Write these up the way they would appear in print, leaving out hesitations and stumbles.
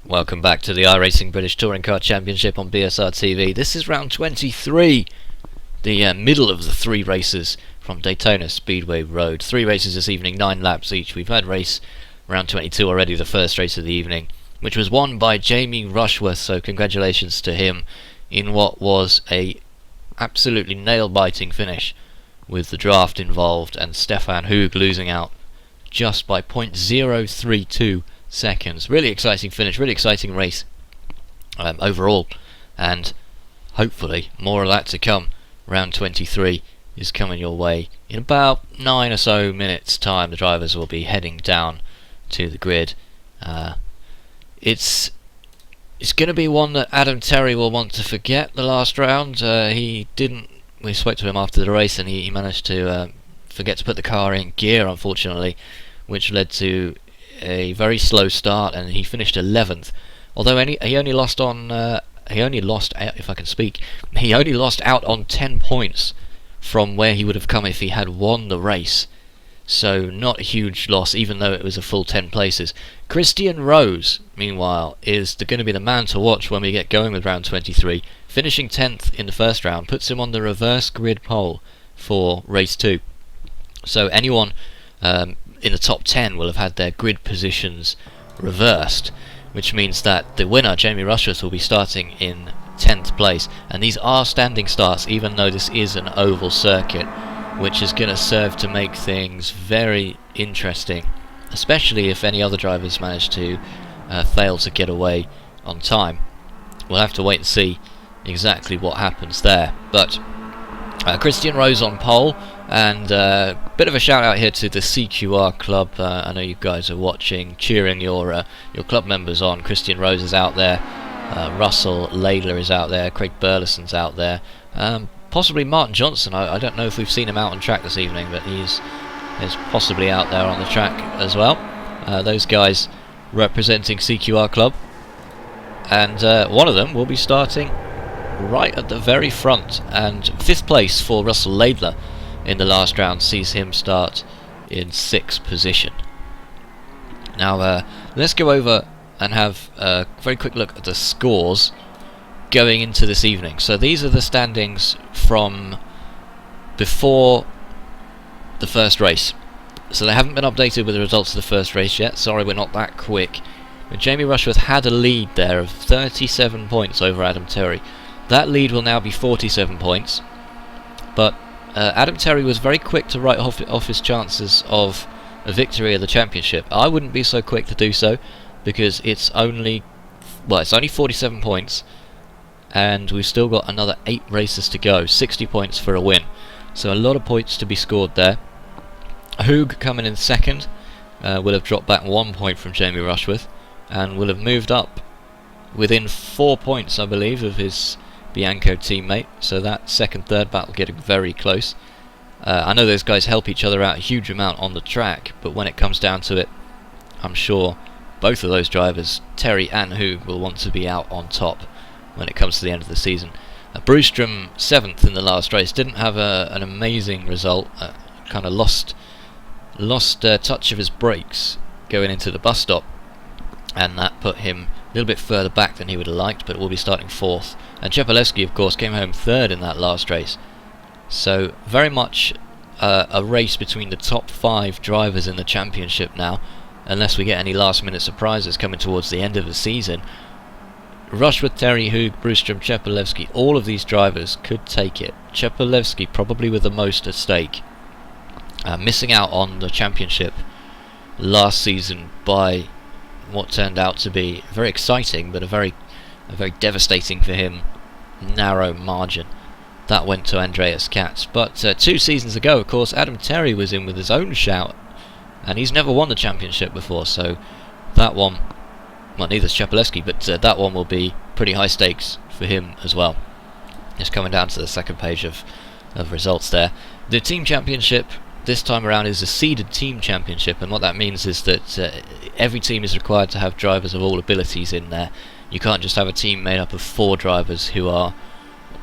Welcome back to the iRacing British Touring Car Championship on BSR TV. This is round 23, the middle of the three races from Daytona Speedway Road. Three races this evening, 9 laps each. We've had race round 22 already, the first race of the evening, which was won by Jamie Rushworth, so congratulations to him in what was a absolutely nail-biting finish with the draft involved and Stefan Hug losing out just by 0.032 seconds. Really exciting finish, really exciting race overall, and hopefully more of that to come. Round 23 is coming your way in about 9 or so minutes time. The drivers will be heading down to the grid. It's going to be one that Adam Terry will want to forget the last round. We spoke to him after the race and he managed to forget to put the car in gear, unfortunately, which led to a very slow start, and he finished 11th. Although he only lost out, if I can speak, he only lost out on 10 points from where he would have come if he had won the race. So not a huge loss, even though it was a full 10 places. Christian Rose, meanwhile, is going to be the man to watch when we get going with round 23. Finishing 10th in the first round puts him on the reverse grid pole for race 2. So anyone in the top 10 will have had their grid positions reversed, which means that the winner, Jamie Rushworth, will be starting in 10th place. And these are standing starts, even though this is an oval circuit, which is going to serve to make things very interesting, especially if any other drivers manage to fail to get away on time. We'll have to wait and see exactly what happens there. But Christian Rose on pole, and a bit of a shout out here to the CQR club. I know you guys are watching, cheering your club members on. Christian Rose is out there, Russell Laidler is out there, Craig Burleson's out there, possibly Martin Johnson. I don't know if we've seen him out on track this evening, but he's possibly out there on the track as well. Those guys representing CQR club, and one of them will be starting right at the very front, and 5th place for Russell Laidler in the last round sees him start in 6th position. Now let's go over and have a very quick look at the scores going into this evening. So these are the standings from before the first race. So they haven't been updated with the results of the first race yet. Sorry, we're not that quick. But Jamie Rushworth had a lead there of 37 points over Adam Terry. That lead will now be 47 points. But Adam Terry was very quick to write off his chances of a victory of the championship. I wouldn't be so quick to do so, because it's only 47 points, and we've still got another 8 races to go. 60 points for a win, so a lot of points to be scored there. Hug coming in second will have dropped back 1 point from Jamie Rushworth, and will have moved up within 4 points, I believe, of his Bianco teammate, so that second third battle getting very close. I know those guys help each other out a huge amount on the track, but when it comes down to it, I'm sure both of those drivers, Terry and Hug, will want to be out on top when it comes to the end of the season. Brewstrom 7th in the last race, didn't have an amazing result, kind of lost touch of his brakes going into the bus stop, and that put him a little bit further back than he would have liked, but will be starting 4th. And Chepelewski, of course, came home 3rd in that last race. So very much a race between the top 5 drivers in the championship now, unless we get any last minute surprises coming towards the end of the season. Rushworth, Terry, Hug, Brewstrom, Chepelewski, all of these drivers could take it. Chepelewski probably with the most at stake, missing out on the championship last season by what turned out to be very exciting, but a very devastating for him narrow margin. That went to Andreas Katz. But 2 seasons ago, of course, Adam Terry was in with his own shout, and he's never won the championship before, so that one, well, neither's Chepelewski, but that one will be pretty high stakes for him as well. Just coming down to the second page of results there. The team championship this time around is a seeded team championship, and what that means is that every team is required to have drivers of all abilities in there. You can't just have a team made up of 4 drivers who are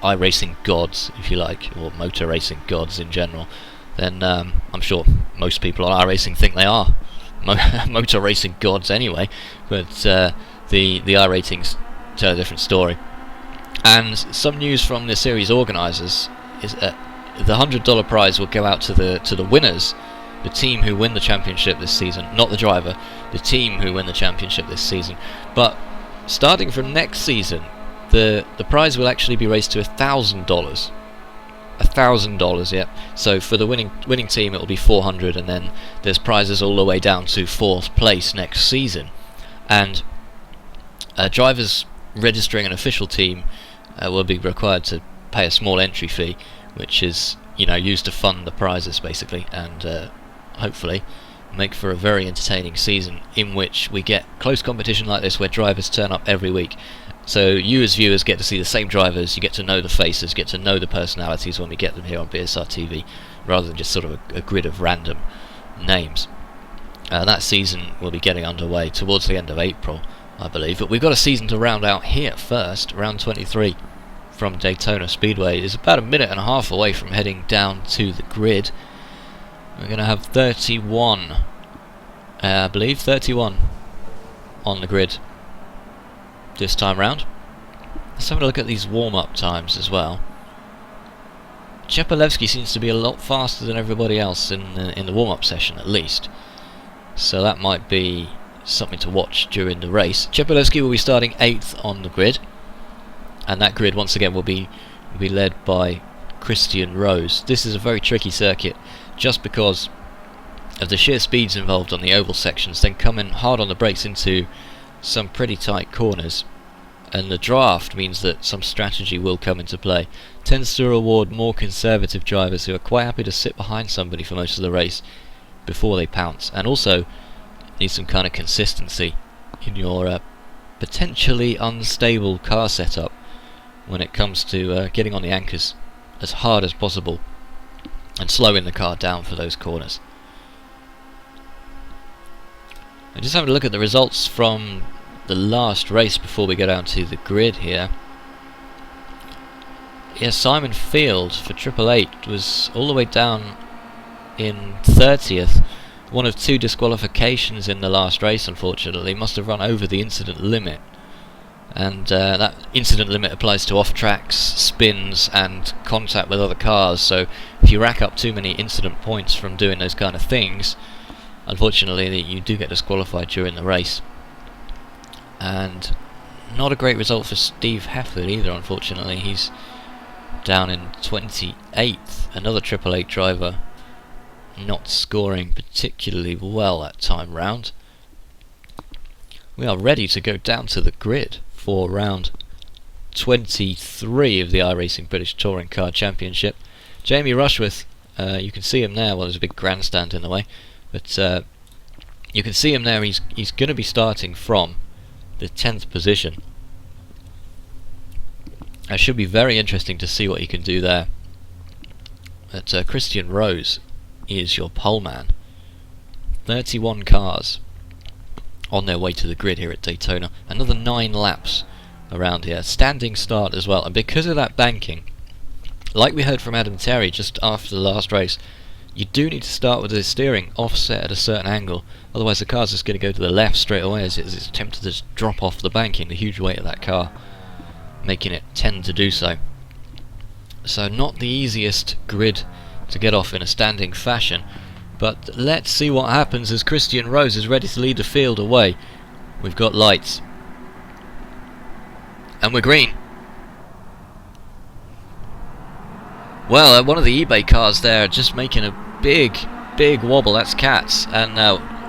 iRacing gods, if you like, or motor racing gods in general. Then I'm sure most people on iRacing think they are motor racing gods anyway, but the iRatings tell a different story. And some news from the series organisers is that the $100 prize will go out to the winners, the team who win the championship this season, not the driver, the team who win the championship this season. But starting from next season, the prize will actually be raised to $1,000. $1,000, yeah. So for the winning team, it will be $400, and then there's prizes all the way down to 4th place next season. And drivers registering an official team will be required to pay a small entry fee, which is used to fund the prizes basically, and hopefully make for a very entertaining season in which we get close competition like this where drivers turn up every week. So you as viewers get to see the same drivers, you get to know the faces, get to know the personalities when we get them here on BSR TV, rather than just sort of a grid of random names. That season will be getting underway towards the end of April, I believe, but we've got a season to round out here first. Round 23 from Daytona Speedway is about a minute and a half away from heading down to the grid. We're going to have 31, I believe, 31 on the grid this time round. Let's have a look at these warm-up times as well. Chepalevsky seems to be a lot faster than everybody else in the warm-up session, at least. So that might be something to watch during the race. Chepalevsky will be starting 8th on the grid, and that grid once again will be led by Christian Rose. This is a very tricky circuit just because of the sheer speeds involved on the oval sections, then coming hard on the brakes into some pretty tight corners, and the draft means that some strategy will come into play. Tends to reward more conservative drivers who are quite happy to sit behind somebody for most of the race before they pounce, and also need some kind of consistency in your potentially unstable car setup when it comes to getting on the anchors as hard as possible and slowing the car down for those corners. And just having a look at the results from the last race before we go down to the grid here. Yeah, Simon Field for 888 was all the way down in 30th. One of 2 disqualifications in the last race, unfortunately. Must have run over the incident limit. And that incident limit applies to off-tracks, spins and contact with other cars, so if you rack up too many incident points from doing those kind of things, unfortunately you do get disqualified during the race. And not a great result for Steve Hefford either, unfortunately. He's down in 28th, another 888 driver not scoring particularly well that time round. We are ready to go down to the grid for round 23 of the iRacing British Touring Car Championship. Jamie Rushworth, you can see him there. Well, there's a big grandstand in the way, but you can see him there. He's going to be starting from the 10th position. It should be very interesting to see what he can do there. But Christian Rose is your pole man. 31 cars on their way to the grid here at Daytona. Another 9 laps around here. Standing start as well. And because of that banking, like we heard from Adam Terry just after the last race, you do need to start with the steering offset at a certain angle. Otherwise the car's just going to go to the left straight away as it's attempted to just drop off the banking. The huge weight of that car making it tend to do so. So not the easiest grid to get off in a standing fashion, but let's see what happens as Christian Rose is ready to lead the field away. We've got lights and we're green. Well, one of the eBay cars there just making a big wobble. That's Katz, and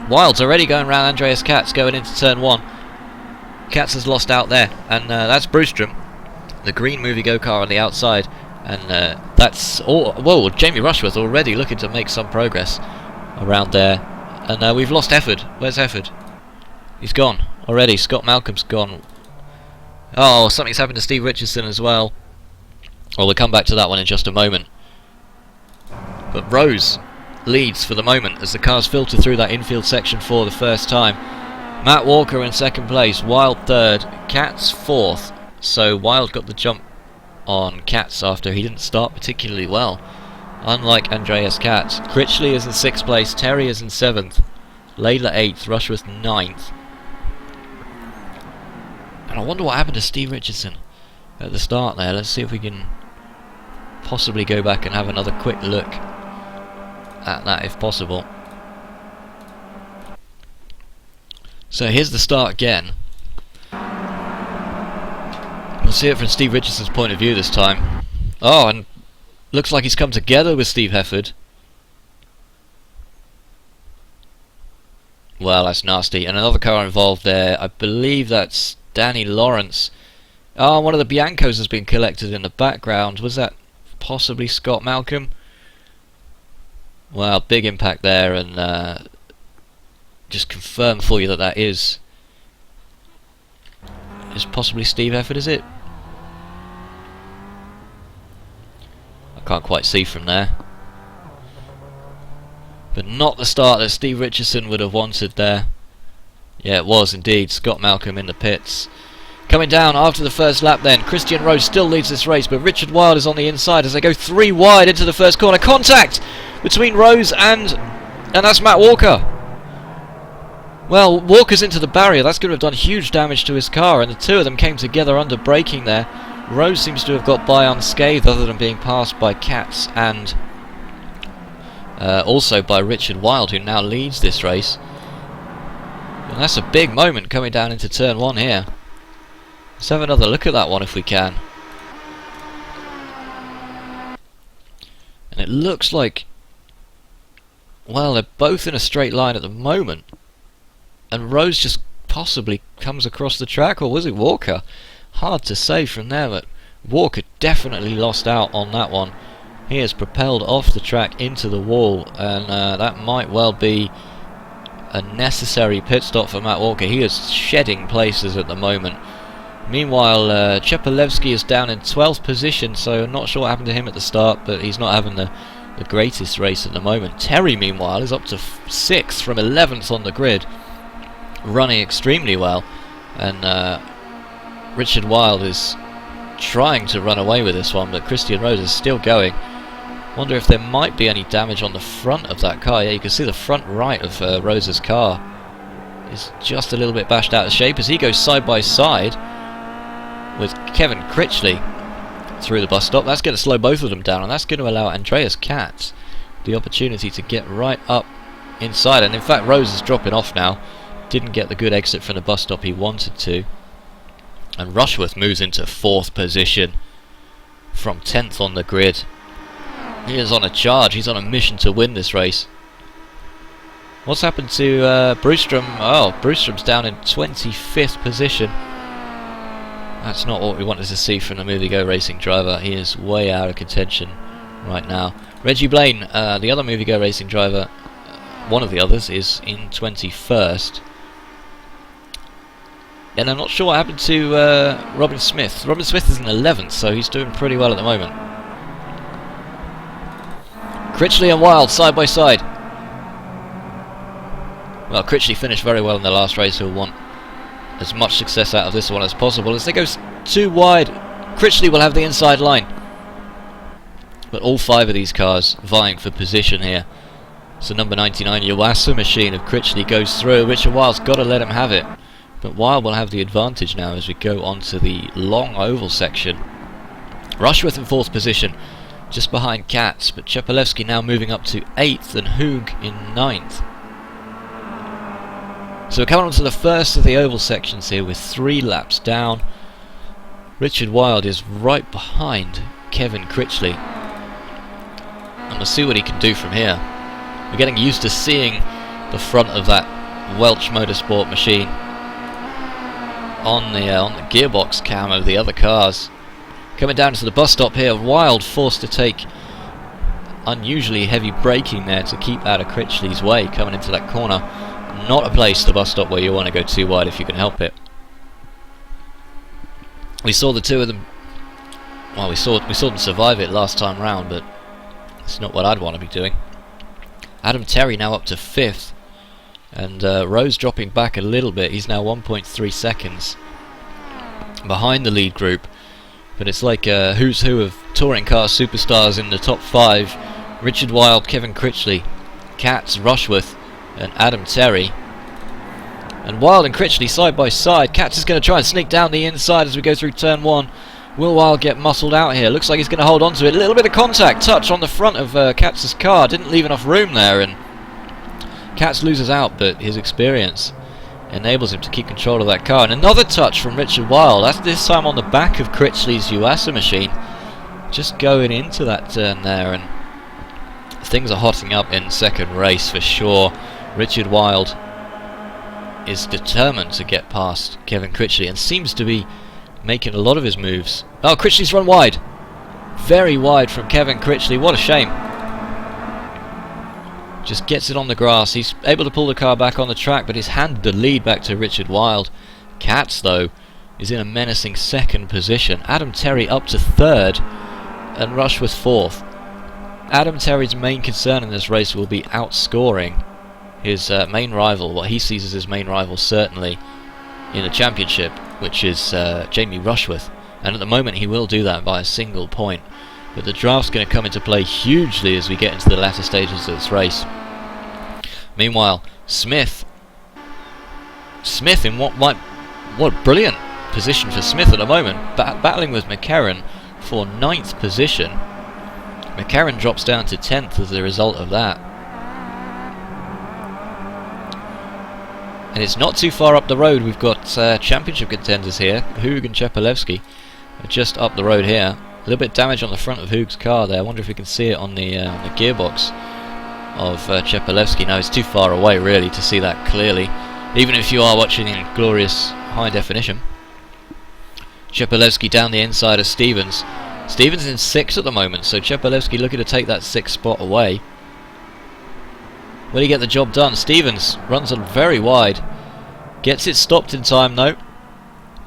Wild's already going around Andreas Katz going into turn 1. Katz has lost out there, and that's Brewstrom, the green movie go car on the outside. And that's all. Whoa, Jamie Rushworth already looking to make some progress around there. And we've lost Hefford. Where's Hefford? He's gone already. Scott Malcolm's gone. Oh, something's happened to Steve Richardson as well. Well, we'll come back to that one in just a moment. But Rose leads for the moment as the cars filter through that infield section for the first time. Matt Walker in 2nd place, Wild 3rd, Katz 4th. So Wild got the jump on Katz after he didn't start particularly well, unlike Andreas Katz. Critchley is in 6th place, Terry is in 7th, Layla 8th, Rushworth 9th. And I wonder what happened to Steve Richardson at the start there. Let's see if we can possibly go back and have another quick look at that if possible. So here's the start again. We'll see it from Steve Richardson's point of view this time. Oh, and looks like he's come together with Steve Hefford. Well, that's nasty. And another car involved there. I believe that's Danny Lawrence. Oh, one of the Biancos has been collected in the background. Was that possibly Scott Malcolm? Well, big impact there, and just confirm for you that that is possibly Steve Hefford, is it? I can't quite see from there. But not the start that Steve Richardson would have wanted there. Yeah, it was indeed Scott Malcolm in the pits. Coming down after the first lap then, Christian Rose still leads this race, but Richard Wilde is on the inside as they go 3 wide into the first corner. Contact between Rose and that's Matt Walker. Well, Walker's into the barrier. That's going to have done huge damage to his car, and the two of them came together under braking there. Rose seems to have got by unscathed other than being passed by Katz and also by Richard Wilde, who now leads this race. And that's a big moment coming down into turn 1 here. Let's have another look at that one if we can. And it looks like, well, they're both in a straight line at the moment. And Rose just possibly comes across the track, or was it Walker? Hard to say from there, but Walker definitely lost out on that one. He is propelled off the track into the wall, and that might well be a necessary pit stop for Matt Walker. He is shedding places at the moment. Meanwhile, Chepalevsky is down in 12th position, so I'm not sure what happened to him at the start, but he's not having the greatest race at the moment. Terry, meanwhile, is up to 6th from 11th on the grid, running extremely well, and Richard Wilde is trying to run away with this one, but Christian Rose is still going. Wonder if there might be any damage on the front of that car. Yeah, you can see the front right of Rose's car is just a little bit bashed out of shape as he goes side by side with Kevin Critchley through the bus stop. That's going to slow both of them down, and that's going to allow Andreas Katz the opportunity to get right up inside. And in fact, Rose is dropping off now. Didn't get the good exit from the bus stop he wanted to. And Rushworth moves into 4th position from 10th on the grid. He is on a charge. He's on a mission to win this race. What's happened to Brewstrom? Oh, Brewstrom's down in 25th position. That's not what we wanted to see from the Movie Go Racing driver. He is way out of contention right now. Reggie Blaine, the other Movie Go Racing driver, one of the others, is in 21st. And I'm not sure what happened to Robin Smith. Robin Smith is in 11th, so he's doing pretty well at the moment. Critchley and Wilde side by side. Well, Critchley finished very well in the last race. He'll want as much success out of this one as possible. As they go 2 wide, Critchley will have the inside line. But all 5 of these cars vying for position here. So number 99, Yuasa machine of Critchley goes through. Richard Wilde's got to let him have it. But Wilde will have the advantage now as we go on to the long oval section. Rushworth in 4th position, just behind Katz, but Chepalevsky now moving up to 8th and Hoog in 9th. So we're coming on to the first of the oval sections here with 3 laps down. Richard Wilde is right behind Kevin Critchley, and we'll see what he can do from here. We're getting used to seeing the front of that Welch Motorsport machine on the gearbox cam of the other cars. Coming down to the bus stop here, Wilde forced to take unusually heavy braking there to keep out of Critchley's way coming into that corner. Not a place, the bus stop, where you want to go too wide if you can help it. We saw the two of them, well, we saw them survive it last time round, but it's not what I'd want to be doing. Adam Terry now up to 5th, and Rose dropping back a little bit. He's now 1.3 seconds behind the lead group, but it's like a who's who of touring car superstars in the top 5. Richard Wilde, Kevin Critchley, Katz, Rushworth and Adam Terry. And Wilde and Critchley side by side. Katz is going to try and sneak down the inside as we go through turn 1. Will Wilde get muscled out here? Looks like he's going to hold on to it. A little bit of contact, touch on the front of Katz's car. Didn't leave enough room there, and Katz loses out, but his experience enables him to keep control of that car. And another touch from Richard Wilde. That's this time on the back of Critchley's Yuasa machine. Just going into that turn there, and things are hotting up in second race for sure. Richard Wilde is determined to get past Kevin Critchley and seems to be making a lot of his moves. Oh, Critchley's run wide. Very wide from Kevin Critchley. What a shame. Just gets it on the grass. He's able to pull the car back on the track, but he's handed the lead back to Richard Wilde. Katz, though, is in a menacing second position. Adam Terry up to third and Rushworth fourth. Adam Terry's main concern in this race will be outscoring his main rival, what he sees as his main rival certainly in the championship, which is Jamie Rushworth. And at the moment he will do that by a single point. But the draft's going to come into play hugely as we get into the latter stages of this race. Meanwhile, Smith in what a brilliant position for Smith at the moment, battling with McCarron for 9th position. McCarron drops down to 10th as a result of that. And it's not too far up the road. We've got championship contenders here. Hoog and Chepalewski are just up the road here. A little bit of damage on the front of Hoog's car there. I wonder if we can see it on the gearbox of Chepalewski. No, it's too far away really to see that clearly, even if you are watching in glorious high definition. Chepalewski down the inside of Stevens. Stevens in 6th at the moment, so Chepalewski looking to take that 6th spot away. Will he get the job done? Stevens runs on very wide, gets it stopped in time though,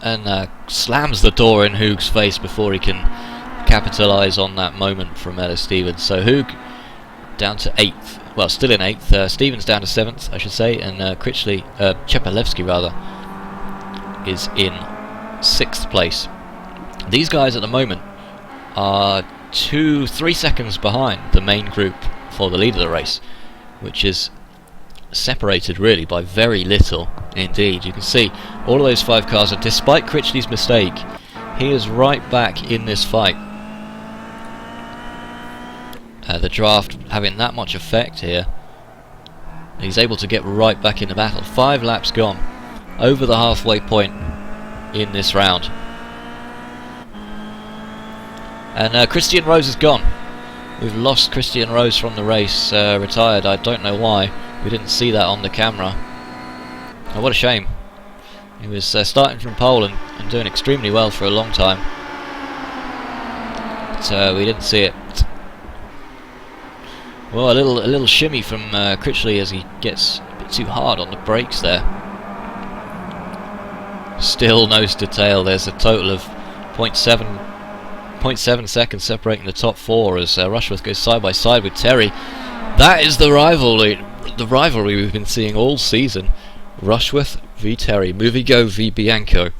and slams the door in Hoog's face before he can capitalise on that moment from Ellis Stevens. So Hoog down to 8th, well still in 8th, Stevens down to 7th I should say, and Chepalewski rather, is in 6th place. These guys at the moment are 3 seconds behind the main group for the lead of the race, which is separated really by very little indeed. You can see all of those 5 cars, and despite Critchley's mistake, he is right back in this fight. The draft having that much effect here, he's able to get right back in the battle. 5 laps gone, over the halfway point in this round. And Christian Rose is gone. We've lost Christian Rose from the race, retired. I don't know why. We didn't see that on the camera. Oh, what a shame. He was starting from pole and doing extremely well for a long time. But we didn't see it. Well, a little shimmy from Critchley as he gets a bit too hard on the brakes there. Still nose to tail. There's a total of 0.7 seconds separating the top 4 as Rushworth goes side by side with Terry. That is the rivalry we've been seeing all season. Rushworth v Terry, Movigo v Bianco.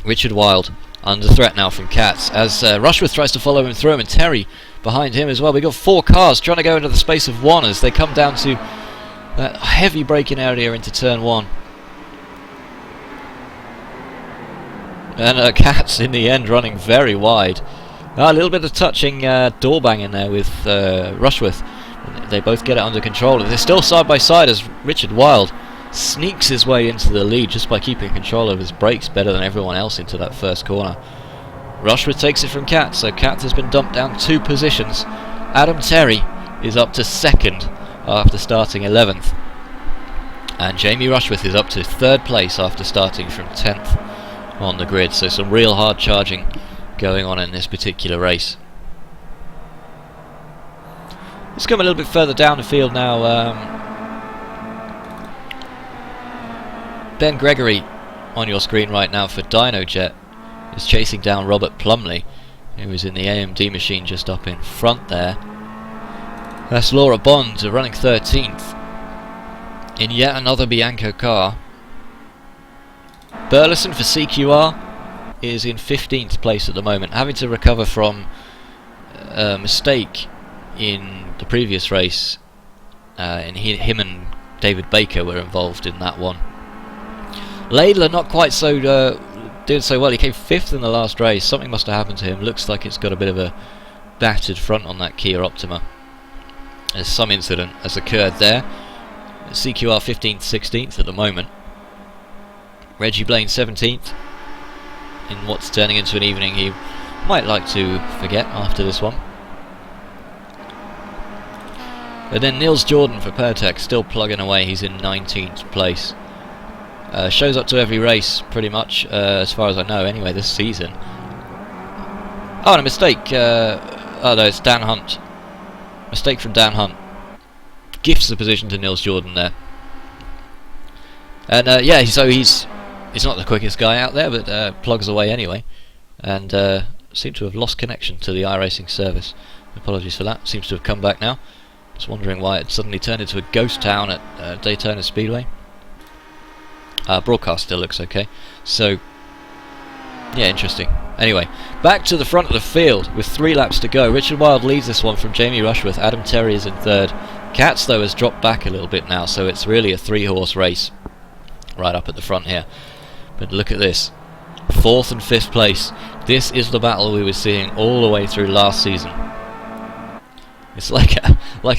Richard Wilde under threat now from Katz as Rushworth tries to follow him through him, and Terry behind him as well. We've got 4 cars trying to go into the space of 1 as they come down to that heavy braking area into turn 1. And Katz in the end running very wide. A little bit of touching door banging there with Rushworth. They both get it under control. They're still side by side as Richard Wilde sneaks his way into the lead just by keeping control of his brakes better than everyone else into that first corner. Rushworth takes it from Katz, so Katz has been dumped down 2 positions. Adam Terry is up to 2nd after starting 11th. And Jamie Rushworth is up to 3rd place after starting from 10th on the grid. So some real hard charging going on in this particular race. Let's come a little bit further down the field now. Ben Gregory on your screen right now for DynoJet is chasing down Robert Plumley, who is in the AMD machine just up in front there. That's Laura Bond running 13th in yet another Bianco car. Burleson for CQR is in 15th place at the moment, having to recover from a mistake in the previous race. And him and David Baker were involved in that one. Laidler not quite so doing so well. He came 5th in the last race. Something must have happened to him. Looks like it's got a bit of a battered front on that Kia Optima. There's some incident has occurred there. CQR 15th, 16th at the moment. Reggie Blaine 17th in what's turning into an evening he might like to forget after this one. And then Niels Jordan for Pertec, still plugging away. He's in 19th place. Shows up to every race pretty much, as far as I know anyway, this season. Oh, and a mistake. Oh no, it's Dan Hunt. Mistake from Dan Hunt. Gifts the position to Niels Jordan there. And yeah, so he's not the quickest guy out there, but plugs away anyway. And seemed to have lost connection to the iRacing service. Apologies for that. Seems to have come back now. Just wondering why it suddenly turned into a ghost town at Daytona Speedway. Broadcast still looks okay. So, yeah, interesting. Anyway, back to the front of the field with 3 laps to go. Richard Wilde leads this one from Jamie Rushworth. Adam Terry is in 3rd. Katz, though, has dropped back a little bit now, so it's really a 3-horse race right up at the front here. But look at this. 4th and 5th place. This is the battle we were seeing all the way through last season. It's like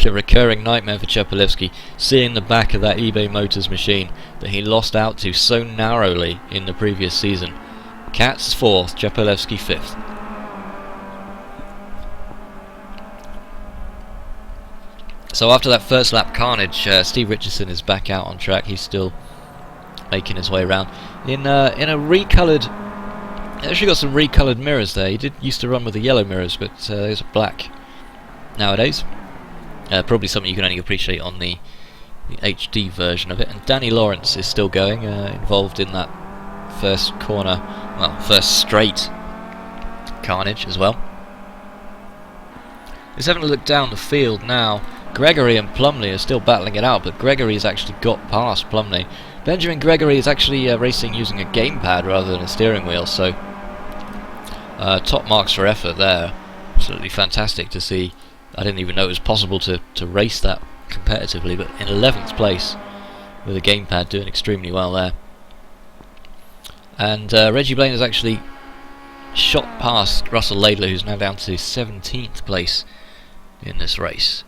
a recurring nightmare for Chepalevsky, seeing the back of that eBay Motors machine that he lost out to so narrowly in the previous season. Katz 4th, Chepalevsky 5th. So after that first lap carnage, Steve Richardson is back out on track. He's still making his way around in a recoloured. Actually got some recoloured mirrors there. He used to run with the yellow mirrors, but those are black nowadays. Probably something you can only appreciate on the HD version of it. And Danny Lawrence is still going, involved in that first corner, well, first straight carnage as well. Just having a look down the field now. Gregory and Plumley are still battling it out, but Gregory has actually got past Plumley. Benjamin Gregory is actually racing using a gamepad rather than a steering wheel, so top marks for effort there. Absolutely fantastic to see. I didn't even know it was possible to race that competitively, but in 11th place with a gamepad, doing extremely well there. And Reggie Blaine has actually shot past Russell Laidler, who's now down to 17th place in this race.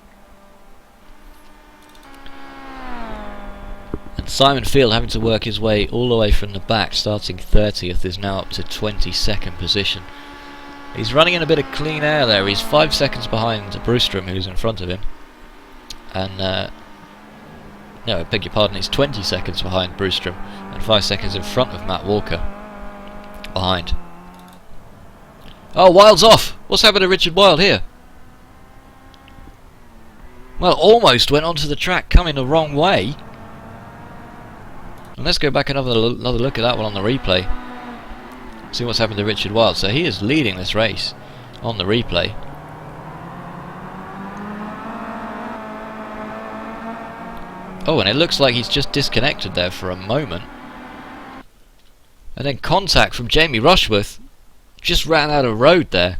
And Simon Field, having to work his way all the way from the back, starting 30th, is now up to 22nd position. He's running in a bit of clean air there. He's 5 seconds behind Brewstrom, who's in front of him. And, no, I beg your pardon, he's 20 seconds behind Brewstrom and 5 seconds in front of Matt Walker. Behind. Oh, Wilde's off! What's happened to Richard Wilde here? Well, almost went onto the track coming the wrong way. And let's go back another look at that one on the replay. See what's happened to Richard Wilde. So he is leading this race on the replay. Oh, and it looks like he's just disconnected there for a moment. And then contact from Jamie Rushworth. Just ran out of road there.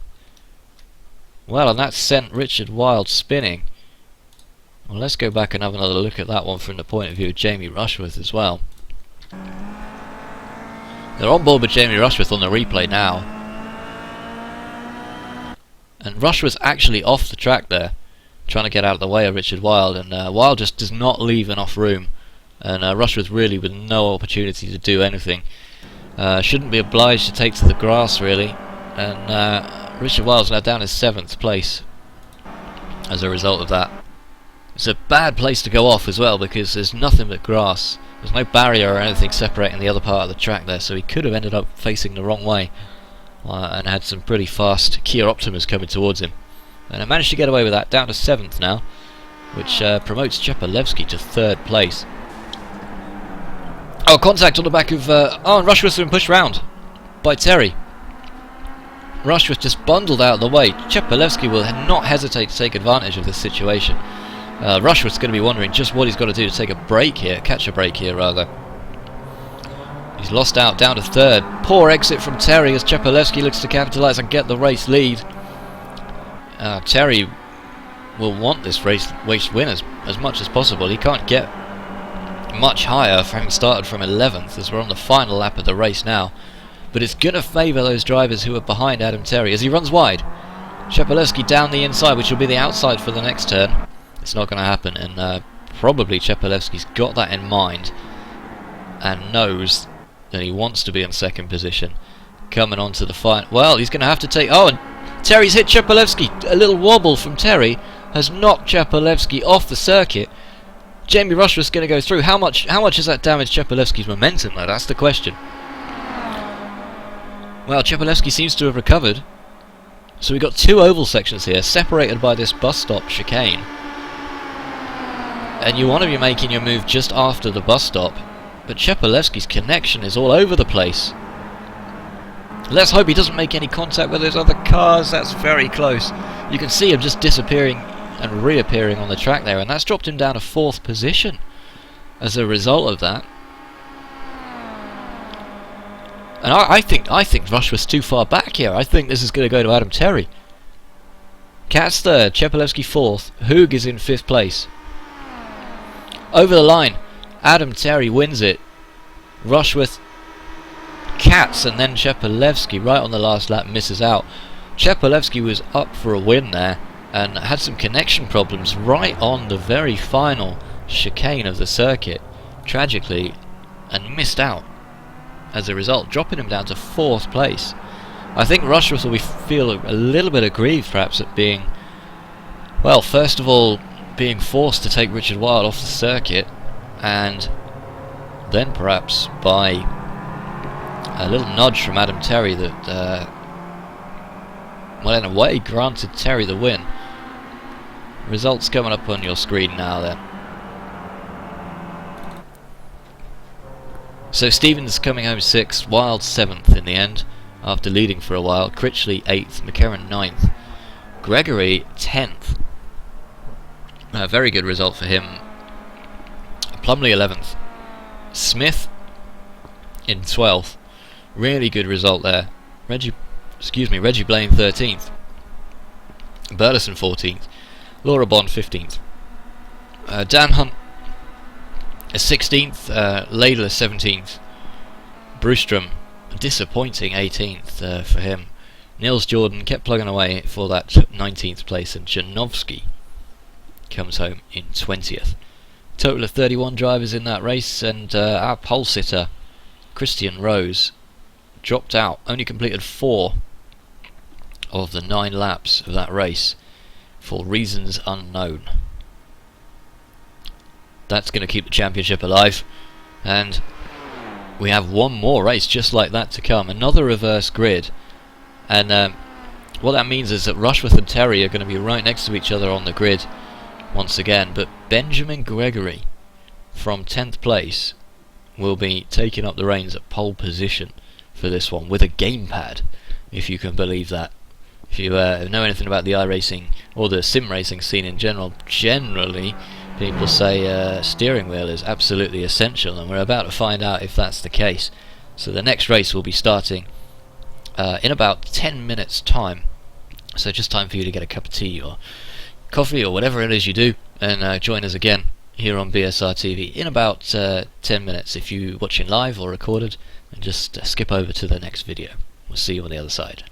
Well, and that sent Richard Wilde spinning. Well, let's go back and have another look at that one from the point of view of Jamie Rushworth as well. They're on board with Jamie Rushworth on the replay now. And Rushworth's actually off the track there, trying to get out of the way of Richard Wilde, and Wilde just does not leave enough room. And Rushworth really with no opportunity to do anything. Shouldn't be obliged to take to the grass really. And Richard Wilde's now down in 7th place as a result of that. It's a bad place to go off as well, because there's nothing but grass. There's no barrier or anything separating the other part of the track there, so he could have ended up facing the wrong way and had some pretty fast Kia Optimas coming towards him. And I managed to get away with that, down to 7th now, which promotes Chepalevsky to 3rd place. Oh, contact on the back of... oh, and Rushworth's been pushed round by Terry. Rushworth just bundled out of the way. Chepalevsky will not hesitate to take advantage of this situation. Rushworth's going to be wondering just what he's got to do to take a break here, catch a break here rather. He's lost out, down to 3rd. Poor exit from Terry as Chepalevsky looks to capitalise and get the race lead. Terry will want this race win as much as possible. He can't get much higher, having started from 11th, as we're on the final lap of the race now. But it's going to favour those drivers who are behind Adam Terry as he runs wide. Chepalewski down the inside, which will be the outside for the next turn. It's not going to happen, and probably Chepalewski's got that in mind and knows that he wants to be in second position. Coming on to the final. Well, he's going to have to take... Oh, and Terry's hit Chepalewski. A little wobble from Terry has knocked Chepalewski off the circuit. Jamie Rushworth's going to go through. How much has that damaged Chepalewski's momentum, though? That's the question. Well, Chepalewski seems to have recovered. So we've got two oval sections here, separated by this bus stop chicane. And you want to be making your move just after the bus stop. But Chepalewski's connection is all over the place. Let's hope he doesn't make any contact with those other cars. That's very close. You can see him just disappearing and reappearing on the track there, and that's dropped him down to 4th position as a result of that. And I think Rushworth's too far back here. I think this is going to go to Adam Terry. Katz 3rd, Chepalewski 4th, Hoog is in 5th place. Over the line, Adam Terry wins it. Rushworth, Katz, and then Chepalewski right on the last lap misses out. Chepalewski was up for a win there and had some connection problems right on the very final chicane of the circuit, tragically, and missed out as a result, dropping him down to 4th place. I think Rushworth will feel a little bit aggrieved perhaps at being, well, first of all, being forced to take Richard Wilde off the circuit, and then perhaps by a little nudge from Adam Terry that, well, in a way, granted Terry the win. Results coming up on your screen now then. So Stevens coming home 6th, Wilde 7th in the end, after leading for a while. Critchley 8th, McCarron 9th, Gregory 10th. A very good result for him. Plumley 11th, Smith in 12th. Really good result there. Reggie Blaine 13th, Burleson 14th, Laura Bond 15th, Dan Hunt 16th, Laidler 17th, Brewstrom disappointing 18th for him. Nils Jordan kept plugging away for that 19th place, and Janowski comes home in 20th. Total of 31 drivers in that race, and our pole sitter Christian Rose dropped out, only completed 4 of the 9 laps of that race for reasons unknown. That's going to keep the championship alive, and we have one more race just like that to come, another reverse grid, and what that means is that Rushworth and Terry are going to be right next to each other on the grid once again, but Benjamin Gregory from 10th place will be taking up the reins at pole position for this one with a gamepad, if you can believe that. If you know anything about the iRacing or the sim racing scene in general, generally people say steering wheel is absolutely essential, and we're about to find out if that's the case. So the next race will be starting in about 10 minutes time, so just time for you to get a cup of tea or coffee or whatever it is you do, and join us again here on BSR TV in about 10 minutes if you're watching live or recorded, and just skip over to the next video. We'll see you on the other side.